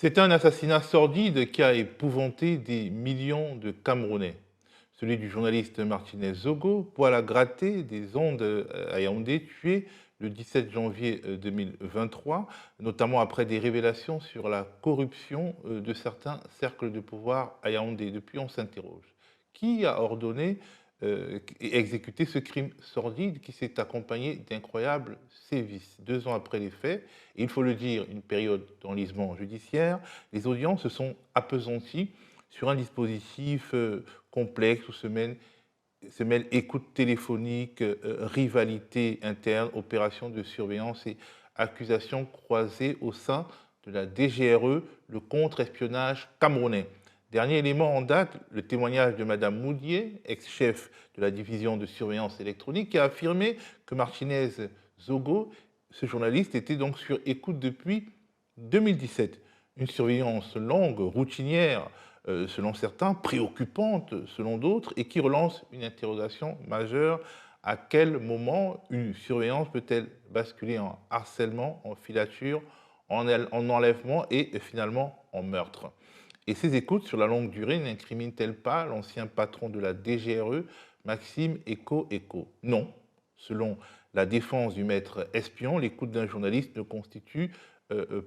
C'est un assassinat sordide qui a épouvanté des millions de Camerounais. Celui du journaliste Martinez Zogo, poil à gratter des ondes à Yaoundé, tué le 17 janvier 2023, notamment après des révélations sur la corruption de certains cercles de pouvoir à Yaoundé. Depuis, on s'interroge. Qui a ordonné et exécuté ce crime sordide qui s'est accompagné d'incroyables sévices? 2 ans après les faits, et il faut le dire, une période d'enlisement judiciaire, les audiences se sont appesanties sur un dispositif complexe où se mêlent écoute téléphonique, rivalité interne, opérations de surveillance et accusations croisées au sein de la DGRE, le contre-espionnage camerounais. Dernier élément en date, le témoignage de Madame Moudier, ex-chef de la division de surveillance électronique, qui a affirmé que Martinez Zogo, ce journaliste, était donc sur écoute depuis 2017. Une surveillance longue, routinière, selon certains, préoccupante selon d'autres, et qui relance une interrogation majeure. À quel moment une surveillance peut-elle basculer en harcèlement, en filature, en enlèvement et finalement en meurtre? Et ces écoutes sur la longue durée n'incriminent-elles pas l'ancien patron de la DGRE, Maxime Eko? Non. Selon la défense du maître espion, l'écoute d'un journaliste ne constitue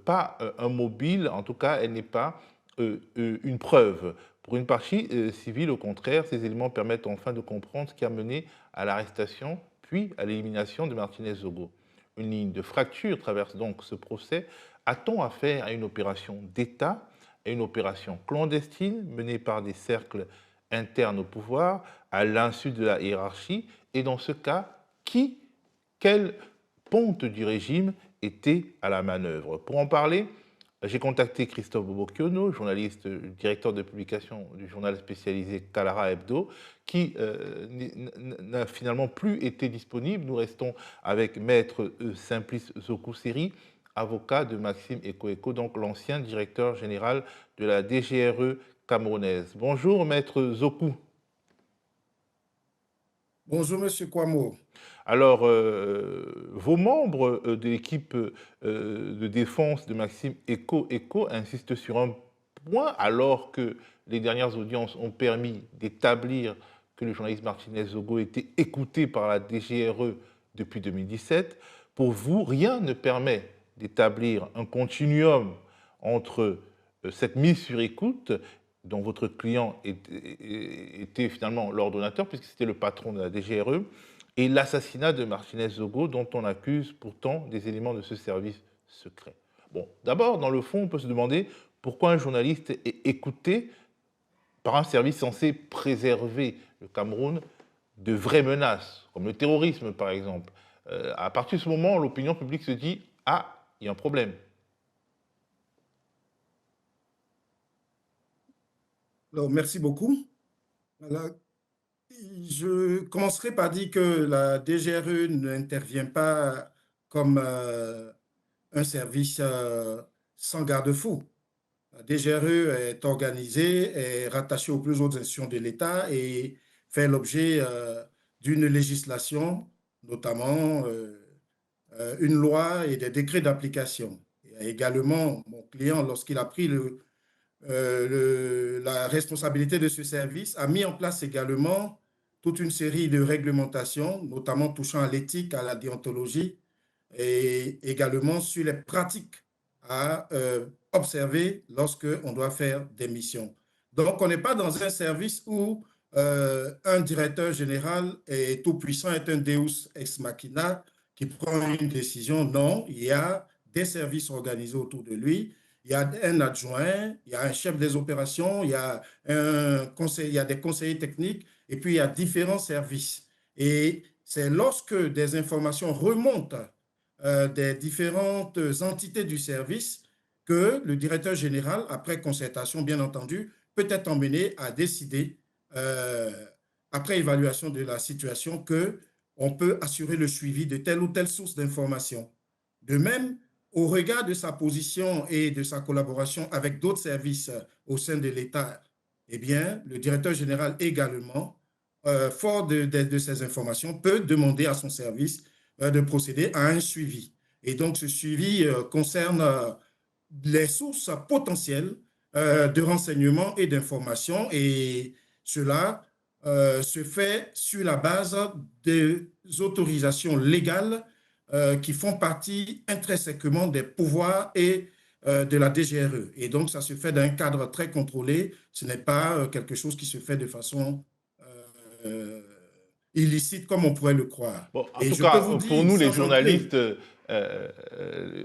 pas un mobile, en tout cas, elle n'est pas une preuve. Pour une partie civile, au contraire, ces éléments permettent enfin de comprendre ce qui a mené à l'arrestation, puis à l'élimination de Martinez Zogo. Une ligne de fracture traverse donc ce procès. A-t-on affaire à une opération d'État, à une opération clandestine menée par des cercles internes au pouvoir, à l'insu de la hiérarchie? Et dans ce cas, quelle ponte du régime était à la manœuvre? Pour en parler, j'ai contacté Christophe Bobocchiono, journaliste, directeur de publication du journal spécialisé Kalara Hebdo, qui n'a finalement plus été disponible. Nous restons avec Maître Simplice Zoku-Seri, avocat de Maxime Eko, donc l'ancien directeur général de la DGRE camerounaise. Bonjour Maître Zoku. Bonjour, Monsieur Kwamo. Alors, vos membres de l'équipe de défense de Maxime Eko insistent sur un point, alors que les dernières audiences ont permis d'établir que le journaliste Martinez Zogo était écouté par la DGRE depuis 2017. Pour vous, rien ne permet d'établir un continuum entre cette mise sur écoute, dont votre client était finalement l'ordonnateur, puisque c'était le patron de la DGRE, et l'assassinat de Martinez Zogo, dont on accuse pourtant des éléments de ce service secret. Bon, d'abord, dans le fond, on peut se demander pourquoi un journaliste est écouté par un service censé préserver le Cameroun de vraies menaces, comme le terrorisme par exemple. À partir de ce moment, l'opinion publique se dit « Ah, il y a un problème ». Alors, merci beaucoup. Alors, je commencerai par dire que la DGRE n'intervient pas comme un service sans garde-fou. La DGRE est organisée, est rattachée aux plus hautes institutions de l'État et fait l'objet d'une législation, notamment une loi et des décrets d'application. Également, mon client, lorsqu'il a pris la responsabilité de ce service, a mis en place également toute une série de réglementations, notamment touchant à l'éthique, à la déontologie et également sur les pratiques à observer lorsque on doit faire des missions. Donc, on n'est pas dans un service où un directeur général est tout puissant, est un Deus ex machina qui prend une décision. Non, il y a des services organisés autour de lui. Il y a un adjoint, il y a un chef des opérations, il y a il y a des conseillers techniques, et puis il y a différents services. Et c'est lorsque des informations remontent des différentes entités du service que le directeur général, après concertation bien entendu, peut être emmené à décider, après évaluation de la situation, qu'on peut assurer le suivi de telle ou telle source d'information. De même, au regard de sa position et de sa collaboration avec d'autres services au sein de l'État, eh bien, le directeur général également, fort de ces informations, peut demander à son service de procéder à un suivi. Et donc, ce suivi concerne les sources potentielles de renseignements et d'informations, et cela se fait sur la base des autorisations légales qui font partie intrinsèquement des pouvoirs et de la DGRE. Et donc, ça se fait dans un cadre très contrôlé. Ce n'est pas quelque chose qui se fait de façon euh, illicite comme on pourrait le croire. Bon, en Et tout je peux cas, vous pour dire, nous, les sans entrer. journalistes,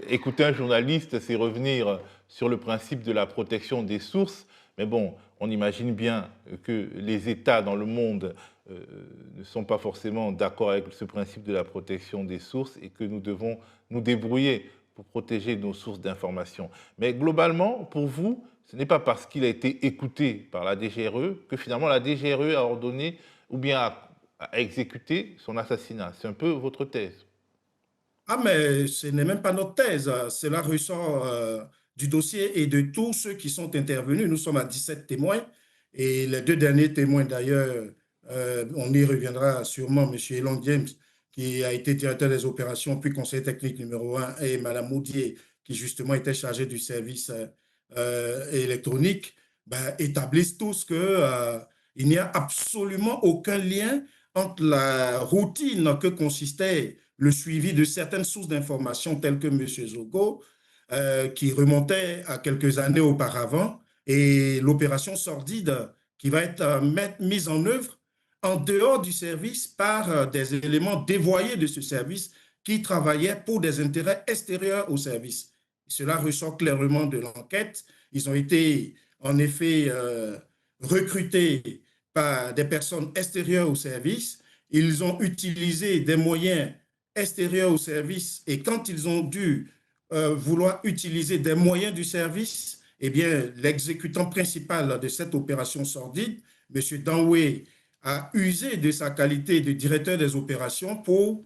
écouter un journaliste, c'est revenir sur le principe de la protection des sources. Mais bon, on imagine bien que les États dans le monde ne sont pas forcément d'accord avec ce principe de la protection des sources et que nous devons nous débrouiller pour protéger nos sources d'information. Mais globalement, pour vous, ce n'est pas parce qu'il a été écouté par la DGRE que finalement la DGRE a ordonné ou bien a exécuté son assassinat. C'est un peu votre thèse. Ah, mais ce n'est même pas notre thèse. Cela ressort du dossier et de tous ceux qui sont intervenus. Nous sommes à 17 témoins et les deux derniers témoins, d'ailleurs, on y reviendra sûrement, M. Elon James, qui a été directeur des opérations, puis conseiller technique numéro 1, et Mme Moudier, qui justement était chargée du service électronique, ben, établissent tous que, il n'y a absolument aucun lien entre la routine que consistait le suivi de certaines sources d'informations telles que M. Zogo, qui remontait à quelques années auparavant, et l'opération sordide qui va être mise en œuvre en dehors du service par des éléments dévoyés de ce service qui travaillaient pour des intérêts extérieurs au service. Cela ressort clairement de l'enquête. Ils ont été en effet recrutés par des personnes extérieures au service. Ils ont utilisé des moyens extérieurs au service et quand ils ont dû vouloir utiliser des moyens du service, eh bien, l'exécutant principal de cette opération sordide, M. Danwei, a usé de sa qualité de directeur des opérations pour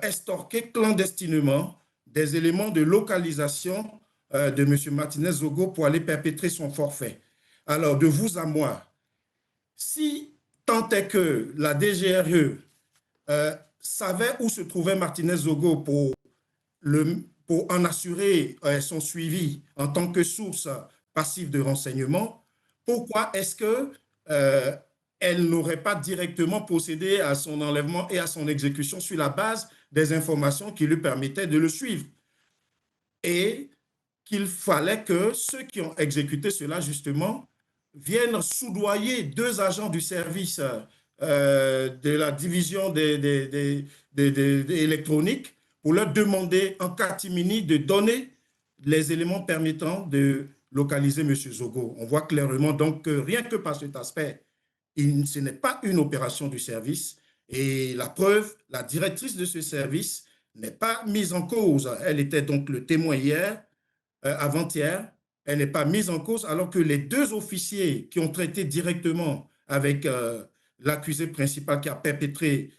estorquer clandestinement des éléments de localisation de M. Martinez Zogo pour aller perpétrer son forfait. Alors, de vous à moi, si tant est que la DGRE savait où se trouvait Martinez Zogo pour en assurer son suivi en tant que source passive de renseignement, pourquoi est-ce que elle n'aurait pas directement procédé à son enlèvement et à son exécution sur la base des informations qui lui permettaient de le suivre? Et qu'il fallait que ceux qui ont exécuté cela, justement, viennent soudoyer deux agents du service de la division électroniques pour leur demander en catimini de donner les éléments permettant de localiser M. Zogo. On voit clairement donc que rien que par cet aspect, ce n'est pas une opération du service. Et la preuve, la directrice de ce service n'est pas mise en cause. Elle était donc le témoin hier, avant-hier. Elle n'est pas mise en cause alors que les deux officiers qui ont traité directement avec l'accusé principal qui a perpétré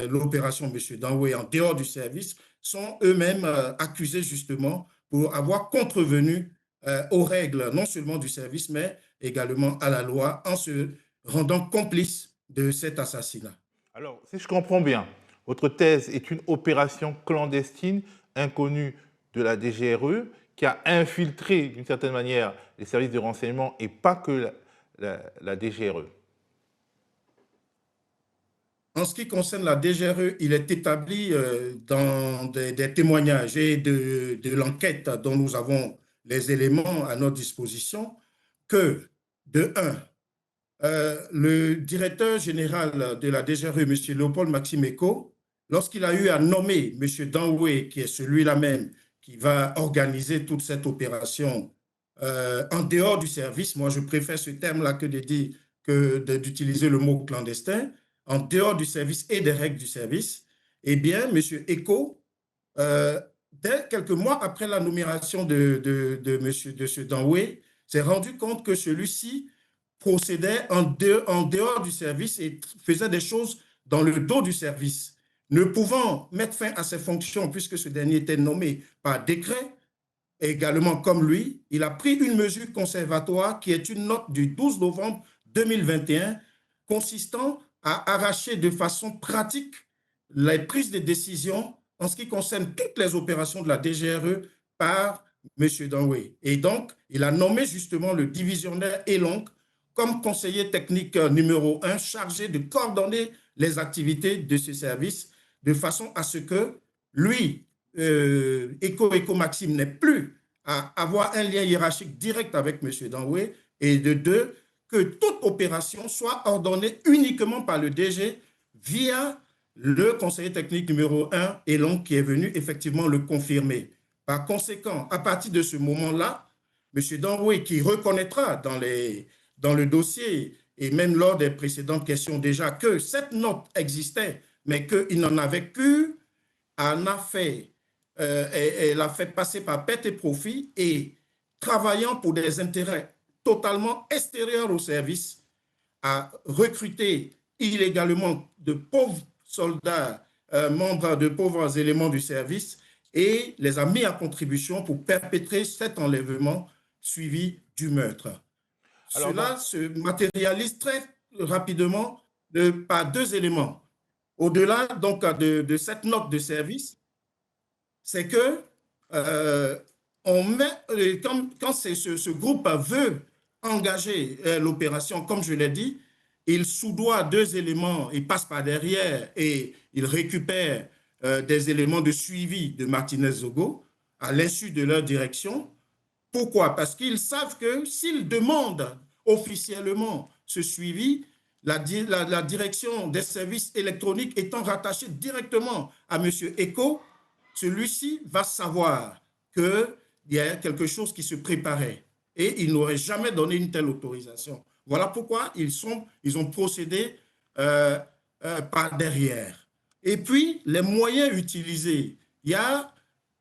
l'opération M. Danwei en dehors du service sont eux-mêmes accusés justement pour avoir contrevenu aux règles non seulement du service mais également à la loi en se rendant complices de cet assassinat. Alors, si je comprends bien, votre thèse est une opération clandestine inconnue de la DGRE qui a infiltré d'une certaine manière les services de renseignement et pas que la DGRE. En ce qui concerne la DGRE, il est établi dans des témoignages et de l'enquête dont nous avons les éléments à notre disposition que, de un, le directeur général de la DGRE, M. Léopold Maxime Eko, lorsqu'il a eu à nommer M. Danwei, qui est celui-là même qui va organiser toute cette opération en dehors du service, moi je préfère ce terme-là que de dire d'utiliser le mot clandestin, en dehors du service et des règles du service, eh bien, M. Eko, dès quelques mois après la nomination de ce Danwei, s'est rendu compte que celui-ci procédait en dehors du service et faisait des choses dans le dos du service. Ne pouvant mettre fin à ses fonctions puisque ce dernier était nommé par décret, également comme lui, il a pris une mesure conservatoire qui est une note du 12 novembre 2021 consistant à arracher de façon pratique les prises de décision en ce qui concerne toutes les opérations de la DGRE par M. Danwé. Et donc, il a nommé justement le divisionnaire Elong comme conseiller technique numéro 1 chargé de coordonner les activités de ce service de façon à ce que lui, Eco Maxime, n'ait plus à avoir un lien hiérarchique direct avec M. Danwé et de deux, que toute opération soit ordonnée uniquement par le DG via le conseiller technique numéro 1, Elon, qui est venu effectivement le confirmer. Par conséquent, à partir de ce moment-là, M. Danwé, qui reconnaîtra dans le dossier et même lors des précédentes questions déjà que cette note existait, mais qu'il n'en avait qu'une, en a fait, elle a fait passer par perte et profit et travaillant pour des intérêts totalement extérieurs au service, a recruté illégalement de pauvres soldats, membres de pauvres éléments du service et les a mis à contribution pour perpétrer cet enlèvement suivi du meurtre. Alors, Cela se matérialise très rapidement par deux éléments. Au-delà donc de cette note de service, c'est que on met, quand ce groupe veut engager l'opération, comme je l'ai dit, il soudoie deux éléments, il passe par derrière et il récupère des éléments de suivi de Martinez-Zogo à l'insu de leur direction. Pourquoi? Parce qu'ils savent que s'ils demandent officiellement ce suivi, la direction des services électroniques étant rattachée directement à M. Eco, celui-ci va savoir qu'il y a quelque chose qui se préparait et il n'aurait jamais donné une telle autorisation. Voilà pourquoi ils ont procédé par derrière. Et puis, les moyens utilisés, il y a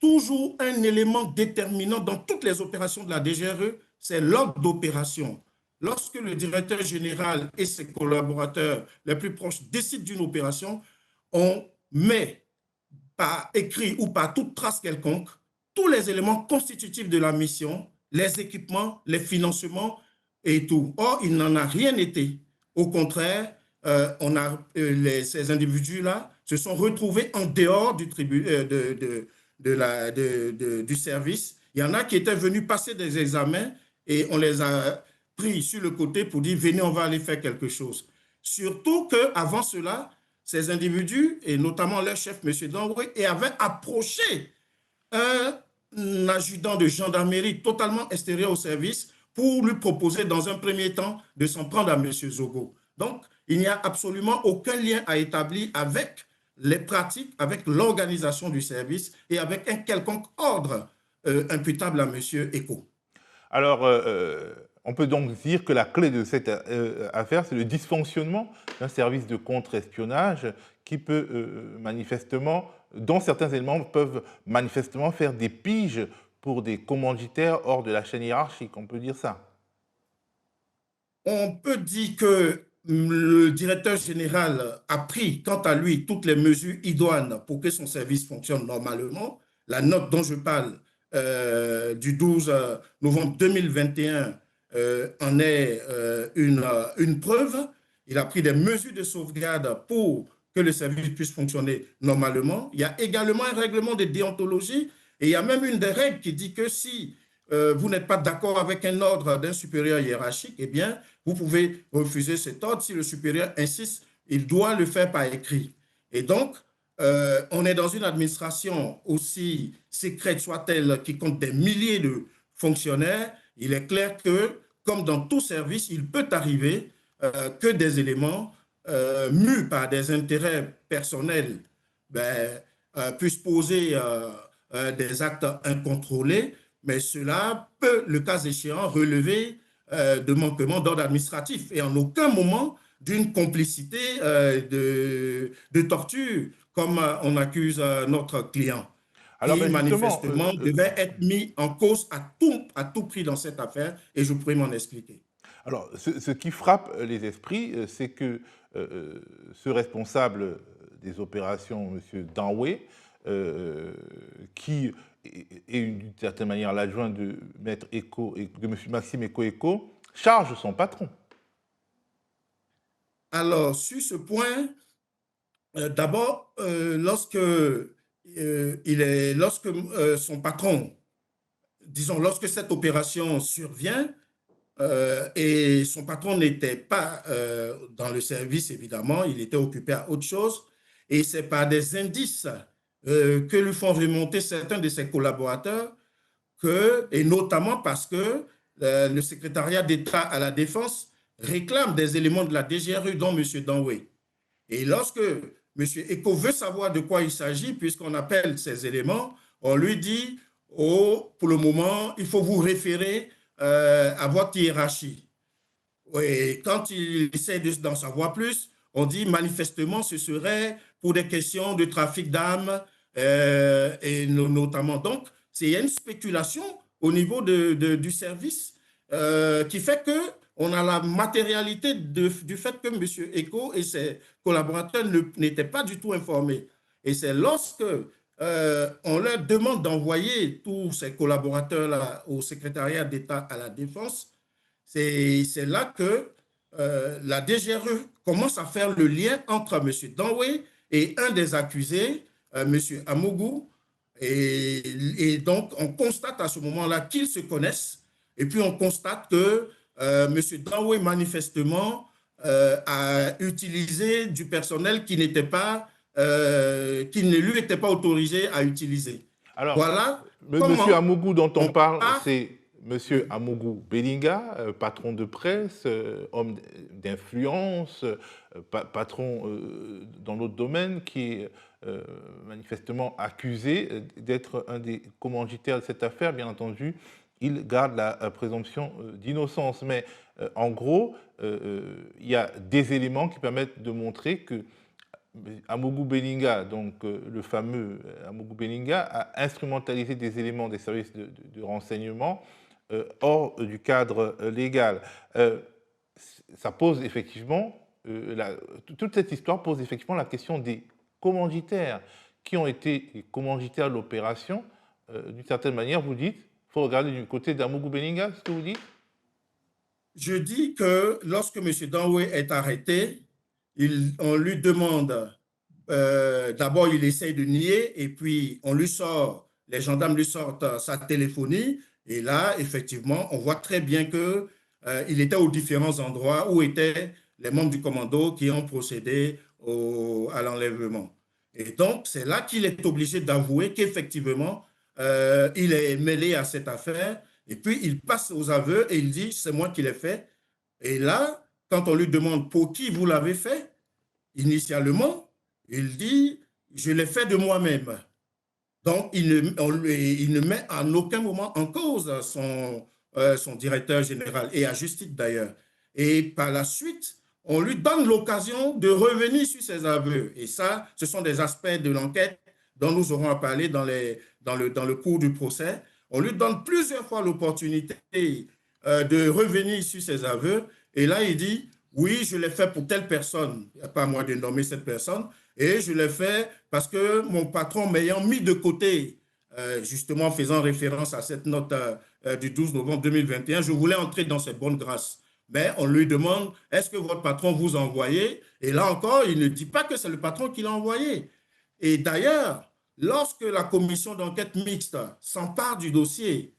toujours un élément déterminant dans toutes les opérations de la DGRE, c'est l'ordre d'opération. Lorsque le directeur général et ses collaborateurs les plus proches décident d'une opération, on met par écrit ou par toute trace quelconque tous les éléments constitutifs de la mission, les équipements, les financements et tout. Or, il n'en a rien été. Au contraire, ces individus-là se sont retrouvés en dehors du du service. Il y en a qui étaient venus passer des examens et on les a pris sur le côté pour dire venez, on va aller faire quelque chose. Surtout qu'avant cela, ces individus, et notamment leur chef, M. Danwé, avaient approché un adjudant de gendarmerie totalement extérieur au service pour lui proposer dans un premier temps de s'en prendre à M. Zogo. Donc, il n'y a absolument aucun lien à établir avec les pratiques, avec l'organisation du service et avec un quelconque ordre imputable à M. Eco. Alors, on peut donc dire que la clé de cette affaire, c'est le dysfonctionnement d'un service de contre-espionnage qui peut manifestement, dont certains éléments peuvent manifestement faire des piges pour des commanditaires hors de la chaîne hiérarchique, on peut dire ça. On peut dire que le directeur général a pris, quant à lui, toutes les mesures idoines pour que son service fonctionne normalement. La note dont je parle du 12 novembre 2021 en est une preuve. Il a pris des mesures de sauvegarde pour que le service puisse fonctionner normalement. Il y a également un règlement de déontologie et il y a même une des règles qui dit que si vous n'êtes pas d'accord avec un ordre d'un supérieur hiérarchique, eh bien, vous pouvez refuser cet ordre. Si le supérieur insiste, il doit le faire par écrit. Et donc, on est dans une administration aussi secrète soit-elle, qui compte des milliers de fonctionnaires. Il est clair que, comme dans tout service, il peut arriver que des éléments mus par des intérêts personnels ben, puissent poser des actes incontrôlés, mais cela peut, le cas échéant, relever de manquements d'ordre administratif et en aucun moment d'une complicité de torture, comme on accuse notre client, Alors, qui ben justement, manifestement devait être mis en cause à tout prix dans cette affaire, et je pourrais m'en expliquer. alors, ce qui frappe les esprits, c'est que ce responsable des opérations, M. Danwé, qui est d'une certaine manière l'adjoint de Maître Eco, de M. Maxime Eco, charge son patron. Alors, sur ce point, d'abord, lorsque son patron disons, lorsque cette opération survient, et son patron n'était pas dans le service, évidemment, il était occupé à autre chose. Et c'est par des indices que lui font remonter certains de ses collaborateurs, et notamment parce que le secrétariat d'État à la Défense réclame des éléments de la DGRU, dont M. Danway. Et lorsque M. Eko veut savoir de quoi il s'agit, puisqu'on appelle ces éléments, on lui dit, oh, pour le moment, il faut vous référer à votre hiérarchie. Et quand il essaie d'en savoir plus, on dit manifestement ce serait pour des questions de trafic d'armes et notamment. Donc, il y a une spéculation au niveau du service qui fait que on a la matérialité du fait que M. Eko et ses collaborateurs n'étaient pas du tout informés. Et c'est lorsque on leur demande d'envoyer tous ces collaborateurs-là au secrétariat d'État à la Défense, c'est là que la DGRE commence à faire le lien entre M. Danway et un des accusés, M. Amougou. Et donc, on constate à ce moment-là qu'ils se connaissent. Et puis, on constate que M. Danway, manifestement, a utilisé du personnel qui n'était pas, qui ne lui était pas autorisé à utiliser. Alors, Voilà Monsieur Amougou dont on parle, part. c'est Monsieur Amougou Belinga, patron de presse, homme d'influence, patron dans l'autre domaine, qui est manifestement accusé d'être un des commanditaires de cette affaire. Bien entendu, il garde la présomption d'innocence. Mais en gros, il y a des éléments qui permettent de montrer que Amougou Belinga, donc le fameux Amougou Belinga, a instrumentalisé des éléments des services de renseignement hors du cadre légal. Ça pose effectivement, toute cette histoire pose effectivement la question des commanditaires qui ont été les commanditaires de l'opération. D'une certaine manière, vous dites, il faut regarder du côté d'Amougou Belinga, ce que vous dites? Je dis que lorsque M. Danway est arrêté, on lui demande, d'abord il essaye de nier, et puis on lui sort, les gendarmes lui sortent sa téléphonie, et là, effectivement, on voit très bien que il était aux différents endroits où étaient les membres du commando qui ont procédé à l'enlèvement. Et donc, c'est là qu'il est obligé d'avouer qu'effectivement, il est mêlé à cette affaire, et puis il passe aux aveux et il dit, c'est moi qui l'ai fait. Et là, quand on lui demande pour qui vous l'avez fait, initialement, il dit, je l'ai fait de moi-même. Donc, il ne met en aucun moment en cause son directeur général, et à juste titre d'ailleurs. Et par la suite, on lui donne l'occasion de revenir sur ses aveux. Et ça, ce sont des aspects de l'enquête dont nous aurons à parler dans le cours du procès. On lui donne plusieurs fois l'opportunité de revenir sur ses aveux. Et là, il dit, oui, je l'ai fait pour telle personne. Il n'y a pas à moi de nommer cette personne. Et je l'ai fait parce que mon patron m'ayant mis de côté, justement faisant référence à cette note du 12 novembre 2021, je voulais entrer dans ses bonnes grâces. Mais on lui demande, est-ce que votre patron vous a envoyé? Et là encore, il ne dit pas que c'est le patron qui l'a envoyé. Et d'ailleurs, lorsque la commission d'enquête mixte s'empare du dossier,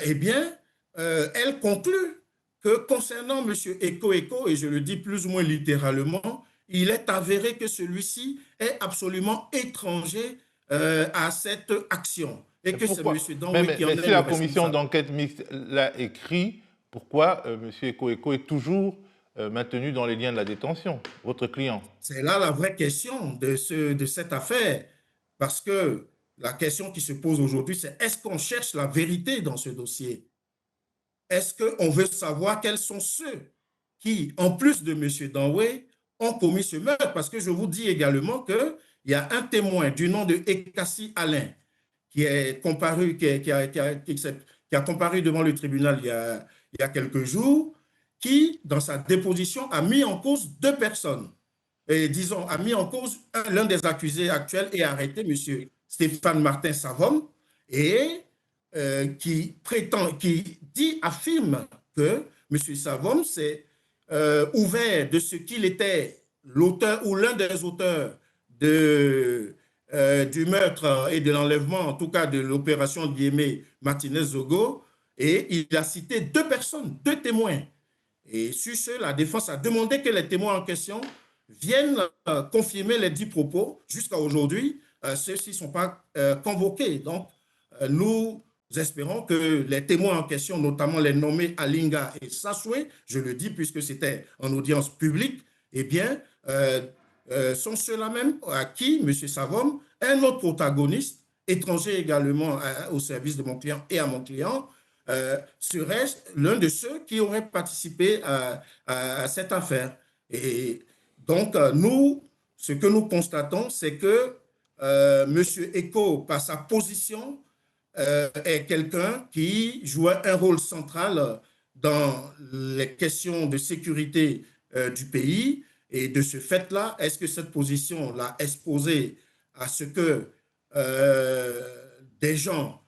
eh bien, elle conclut que concernant M. Eko, et je le dis plus ou moins littéralement, il est avéré que celui-ci est absolument étranger à cette action et que c'est M. Danway qui en est le responsable. Mais si la commission d'enquête mixte l'a écrit, pourquoi M. Eko est toujours maintenu dans les liens de la détention, votre client? C'est là la vraie question de cette affaire, parce que la question qui se pose aujourd'hui, c'est est-ce qu'on cherche la vérité dans ce dossier? Est-ce qu'on veut savoir quels sont ceux qui, en plus de M. Danway, ont commis ce meurtre? Parce que je vous dis également qu'il y a un témoin du nom de Ekassi Alain qui est comparu, qui a comparu devant le tribunal il y a quelques jours, qui, dans sa déposition, a mis en cause deux personnes. Et disons, a mis en cause l'un des accusés actuels et arrêté, M. Stéphane Martin Savom, et qui affirme que M. Savom s'est ouvert de ce qu'il était l'auteur ou l'un des auteurs du meurtre et de l'enlèvement, en tout cas de l'opération Diémé Martinez-Zogo, et il a cité deux personnes, deux témoins. Et sur ce, la défense a demandé que les témoins en question viennent confirmer les dits propos. Jusqu'à aujourd'hui, ceux-ci ne sont pas convoqués. Donc, nous espérons que les témoins en question, notamment les nommés Alinga et Sassoué, je le dis puisque c'était en audience publique, eh bien, sont ceux-là même à qui, M. Savom, un autre protagoniste, étranger également au service de mon client et à mon client, serait l'un de ceux qui auraient participé à cette affaire. Et donc, nous, ce que nous constatons, c'est que M. Eko, par sa position, est quelqu'un qui jouait un rôle central dans les questions de sécurité du pays. Et de ce fait-là, est-ce que cette position l'a exposé à ce que des gens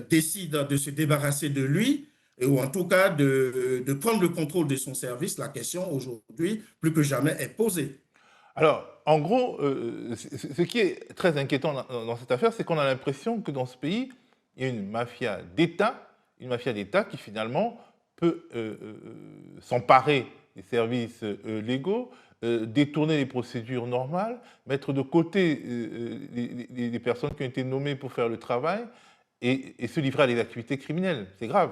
décident de se débarrasser de lui, ou en tout cas de prendre le contrôle de son service? La question aujourd'hui, plus que jamais, est posée. Alors, en gros, ce qui est très inquiétant dans cette affaire, c'est qu'on a l'impression que dans ce pays, il y a une mafia d'État qui finalement peut s'emparer des services légaux, détourner les procédures normales, mettre de côté les personnes qui ont été nommées pour faire le travail et se livrer à des activités criminelles. C'est grave.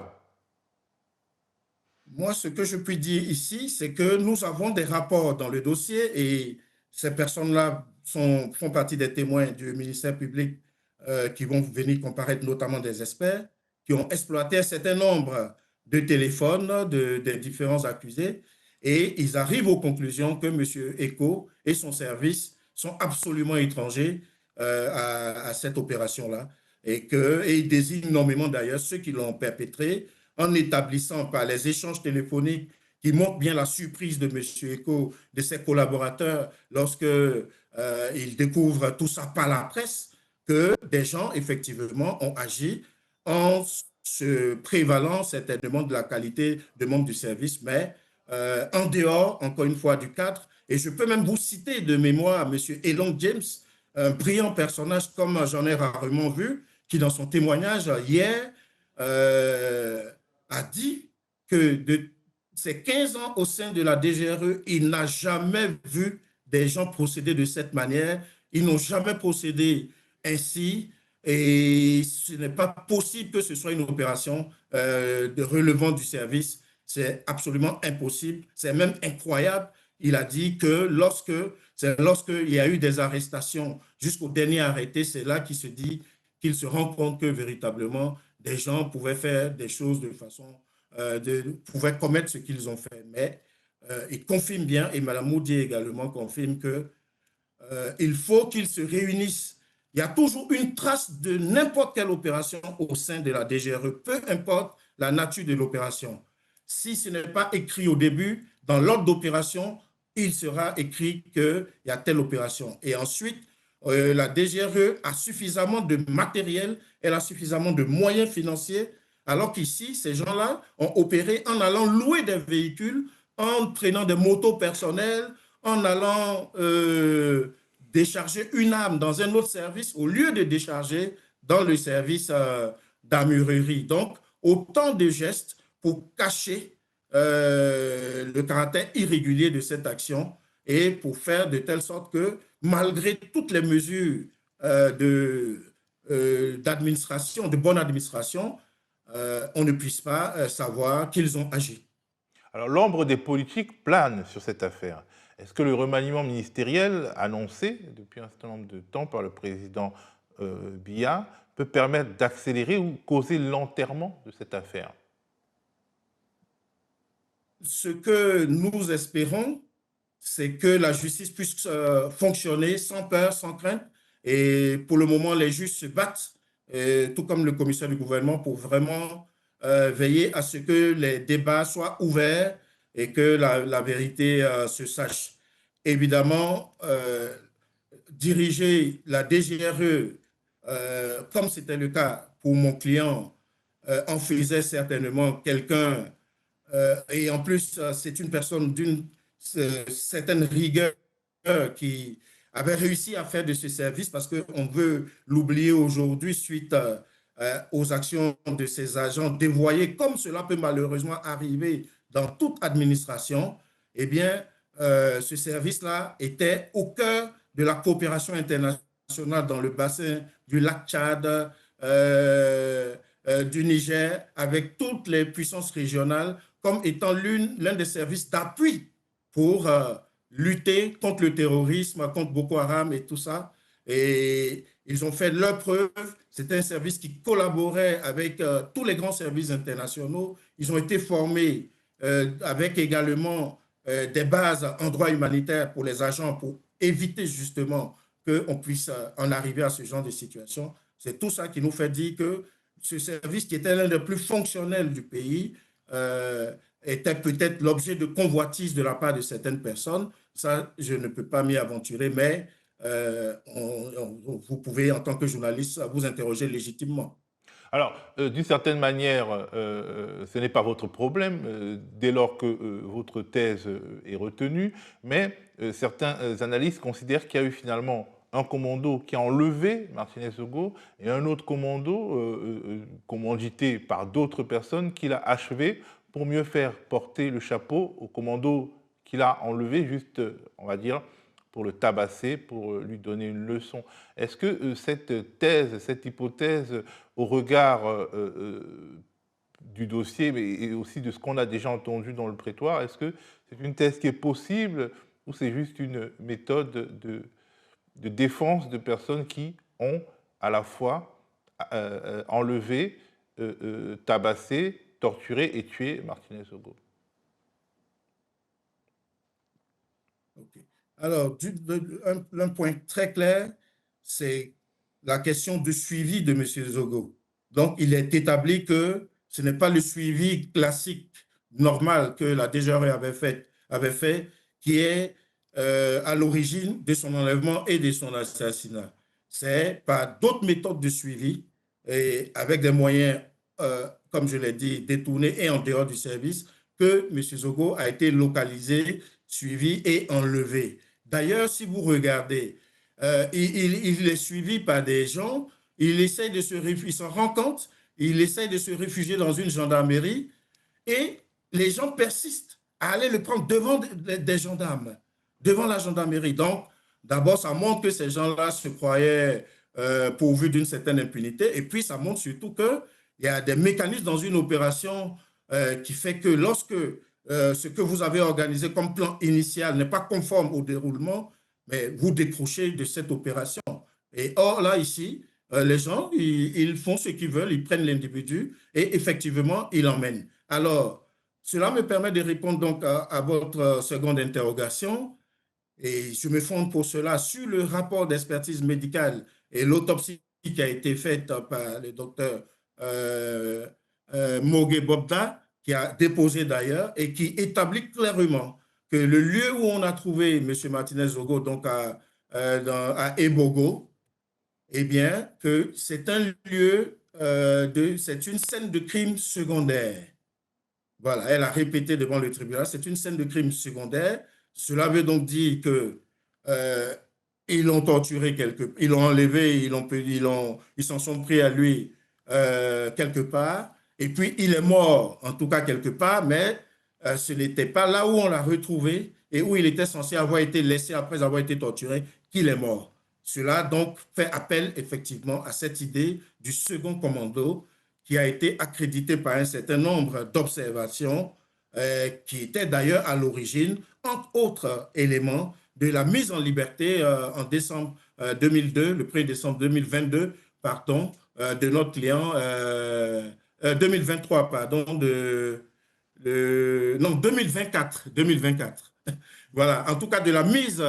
Moi, ce que je puis dire ici, c'est que nous avons des rapports dans le dossier et ces personnes-là font partie des témoins du ministère public qui vont venir comparaître, notamment des experts, qui ont exploité un certain nombre de téléphones des différents accusés et ils arrivent aux conclusions que M. Eko et son service sont absolument étrangers à cette opération-là et ils désignent nommément d'ailleurs ceux qui l'ont perpétrée en établissant par les échanges téléphoniques qui montrent bien la surprise de M. Eko, de ses collaborateurs, lorsque ils découvrent tout ça par la presse, que des gens, effectivement, ont agi en se prévalant certainement de la qualité de membre du service, mais en dehors, encore une fois, du cadre. Et je peux même vous citer de mémoire M. Elon James, un brillant personnage comme j'en ai rarement vu, qui dans son témoignage hier a dit que de ses 15 ans au sein de la DGRE, il n'a jamais vu des gens procéder de cette manière. Ils n'ont jamais procédé ainsi et ce n'est pas possible que ce soit une opération de relevant du service. C'est absolument impossible. C'est même incroyable. Il a dit que lorsqu'il y a eu des arrestations jusqu'au dernier arrêté, c'est là qu'il se dit qu'il se rend compte que véritablement des gens pouvaient faire des choses de façon, pouvaient commettre ce qu'ils ont fait. Mais il confirme bien, et Mme Moudi également confirme que il faut qu'ils se réunissent. Il y a toujours une trace de n'importe quelle opération au sein de la DGRE, peu importe la nature de l'opération. Si ce n'est pas écrit au début, dans l'ordre d'opération, il sera écrit qu'il y a telle opération. Et ensuite, la DGRE a suffisamment de matériel, elle a suffisamment de moyens financiers, alors qu'ici, ces gens-là ont opéré en allant louer des véhicules, en prenant des motos personnelles, en allant décharger une arme dans un autre service au lieu de décharger dans le service d'armurerie. Donc, autant de gestes pour cacher le caractère irrégulier de cette action et pour faire de telle sorte que, malgré toutes les mesures d'administration, de bonne administration, on ne puisse pas savoir qu'ils ont agi. Alors, l'ombre des politiques plane sur cette affaire. Est-ce que le remaniement ministériel annoncé depuis un certain nombre de temps par le président Biya peut permettre d'accélérer ou causer l'enterrement de cette affaire? Ce que nous espérons, c'est que la justice puisse fonctionner sans peur, sans crainte. Et pour le moment, les juges se battent, tout comme le commissaire du gouvernement, pour vraiment veiller à ce que les débats soient ouverts et que la vérité se sache. Évidemment, diriger la DGRE, comme c'était le cas pour mon client, en faisait certainement quelqu'un et en plus, c'est une personne d'une certaine rigueur qui avait réussi à faire de ce service, parce qu'on veut l'oublier aujourd'hui suite aux actions de ces agents dévoyés, comme cela peut malheureusement arriver dans toute administration. Eh bien, ce service-là était au cœur de la coopération internationale dans le bassin du lac Tchad, du Niger, avec toutes les puissances régionales, comme étant l'un des services d'appui pour lutter contre le terrorisme, contre Boko Haram et tout ça. Et ils ont fait leur preuve. C'était un service qui collaborait avec tous les grands services internationaux. Ils ont été formés avec également des bases en droit humanitaire pour les agents, pour éviter justement qu'on puisse en arriver à ce genre de situation. C'est tout ça qui nous fait dire que ce service, qui était l'un des plus fonctionnels du pays, était peut-être l'objet de convoitises de la part de certaines personnes. Ça, je ne peux pas m'y aventurer, mais vous pouvez, en tant que journaliste, vous interroger légitimement. Alors, d'une certaine manière, ce n'est pas votre problème dès lors que votre thèse est retenue, mais certains analystes considèrent qu'il y a eu finalement un commando qui a enlevé Martinez Ogo et un autre commando commandité par d'autres personnes qui l'a achevé pour mieux faire porter le chapeau au commando qu'il a enlevé, juste, on va dire, pour le tabasser, pour lui donner une leçon. Est-ce que cette thèse, cette hypothèse, au regard du dossier, mais et aussi de ce qu'on a déjà entendu dans le prétoire, est-ce que c'est une thèse qui est possible ou c'est juste une méthode de défense de personnes qui ont à la fois enlevé, tabassé, torturé et tué Martinez Ogo? Okay. Alors, un point très clair, c'est la question du suivi de M. Zogo. Donc, il est établi que ce n'est pas le suivi classique, normal que la DGRE avait fait qui est à l'origine de son enlèvement et de son assassinat. C'est par d'autres méthodes de suivi et avec des moyens, comme je l'ai dit, détournés et en dehors du service, que M. Zogo a été localisé, suivi et enlevé. D'ailleurs, si vous regardez, il est suivi par des gens, il essaie de se réfugier, il s'en rend compte, il essaie de se réfugier dans une gendarmerie et les gens persistent à aller le prendre devant des gendarmes, devant la gendarmerie. Donc, d'abord, ça montre que ces gens-là se croyaient pourvus d'une certaine impunité et puis ça montre surtout qu'il y a des mécanismes dans une opération qui fait que lorsque ce que vous avez organisé comme plan initial n'est pas conforme au déroulement, mais vous décrochez de cette opération. Et or, là, ici, les gens, ils font ce qu'ils veulent, ils prennent l'individu et effectivement, ils l'emmènent. Alors, cela me permet de répondre donc à votre seconde interrogation. Et je me fonde pour cela sur le rapport d'expertise médicale et l'autopsie qui a été faite par le docteur Mogue Bobda, qui a déposé d'ailleurs, et qui établit clairement que le lieu où on a trouvé M. Martinez Zogo, donc à Ebogo, eh bien, que c'est un lieu, c'est une scène de crime secondaire. Voilà, elle a répété devant le tribunal, c'est une scène de crime secondaire. Cela veut donc dire que ils l'ont torturé ils l'ont enlevé, ils s'en sont pris à lui quelque part. Et puis il est mort, en tout cas quelque part, mais ce n'était pas là où on l'a retrouvé et où il était censé avoir été laissé après avoir été torturé qu'il est mort. Cela donc fait appel effectivement à cette idée du second commando qui a été accrédité par un certain nombre d'observations qui étaient d'ailleurs à l'origine, entre autres éléments, de la mise en liberté en décembre 2002, le 1er décembre 2022, pardon, de notre client, 2023, pardon, non, 2024, 2024. Voilà, en tout cas de la mise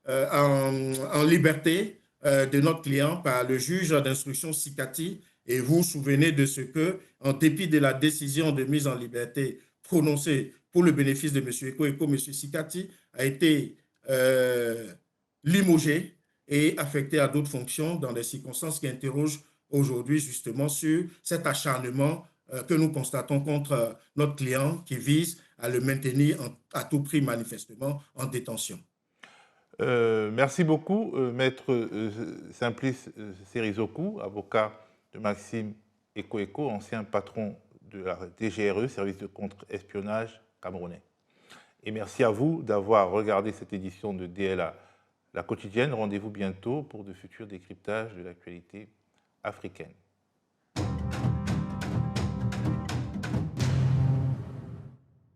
en liberté de notre client par le juge d'instruction Sikati. Et vous vous souvenez de ce que, en dépit de la décision de mise en liberté prononcée pour le bénéfice de M. Eko, M. Sikati a été limogé et affecté à d'autres fonctions dans des circonstances qui interrogent aujourd'hui justement sur cet acharnement que nous constatons contre notre client qui vise à le maintenir à tout prix manifestement en détention. Merci beaucoup, Maître Simplice Serizoku, avocat de Maxime Eko, ancien patron de la DGRE, service de contre-espionnage camerounais. Et merci à vous d'avoir regardé cette édition de DLA, la quotidienne. Rendez-vous bientôt pour de futurs décryptages de l'actualité africaine.